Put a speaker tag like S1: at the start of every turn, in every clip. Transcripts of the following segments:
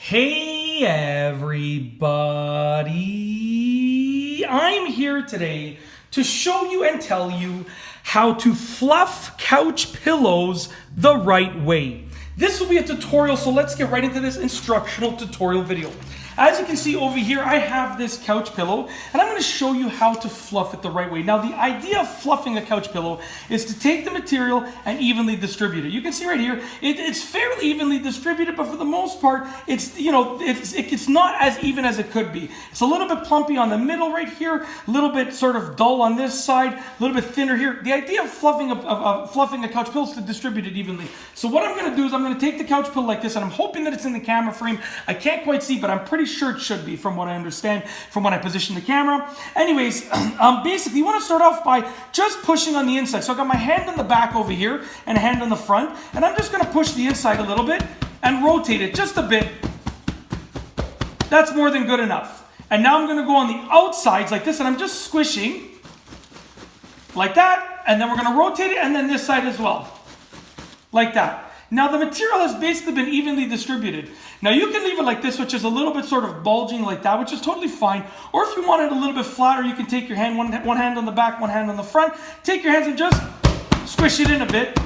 S1: Hey everybody, I'm here today to show you and tell you how to fluff couch pillows the right way. This will be a tutorial, so let's get right into this instructional tutorial video. As you can see over here, I have this couch pillow, and I'm going to show you how to fluff it the right way. Now, the idea of fluffing a couch pillow is to take the material and evenly distribute it. You can see right here, it's fairly evenly distributed, but for the most part, it's not as even as it could be. It's a little bit plumpy on the middle right here, a little bit sort of dull on this side, a little bit thinner here. The idea of fluffing a couch pillow is to distribute it evenly. So what I'm going to do is I'm going to take the couch pillow like this, and I'm hoping that it's in the camera frame. I can't quite see, but I'm pretty sure it should be from what I understand, from when I position the camera. Anyways, basically you want to start off by just pushing on the inside. So I got my hand on the back over here and a hand on the front, and I'm just going to push the inside a little bit and rotate it just a bit. That's more than good enough. And now I'm going to go on the outsides like this, and I'm just squishing like that, and then we're going to rotate it, and then this side as well, like that. Now the material has basically been evenly distributed. Now you can leave it like this, which is a little bit sort of bulging like that, which is totally fine. Or if you want it a little bit flatter, you can take your hand, one hand on the back, one hand on the front. Take your hands and just squish it in a bit.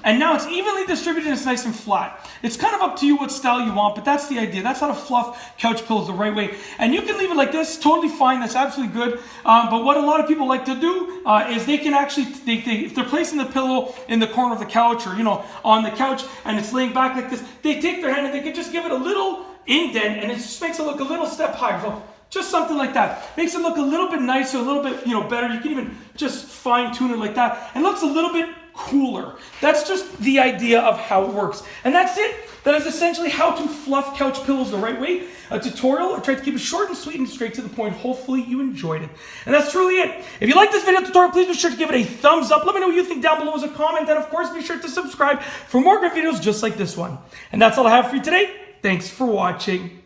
S1: And now it's evenly distributed and it's nice and flat. It's kind of up to you what style you want, but that's the idea. That's how to fluff couch pillows the right way. And you can leave it like this, totally fine. That's absolutely good. But what a lot of people like to do is they can actually, if they're placing the pillow in the corner of the couch or, on the couch and it's laying back like this, they take their hand and they can just give it a little indent and it just makes it look a little step higher. So just something like that. Makes it look a little bit nicer, a little bit, better. You can even just fine tune it like that. And it looks a little bit cooler. That's just the idea of how it works. And that's it. That is essentially how to fluff couch pillows the right way. A tutorial. I tried to keep it short and sweet and straight to the point. Hopefully you enjoyed it. And that's truly it. If you like this video tutorial, please be sure to give it a thumbs up. Let me know what you think down below as a comment. And of course, be sure to subscribe for more great videos just like this one. And that's all I have for you today. Thanks for watching.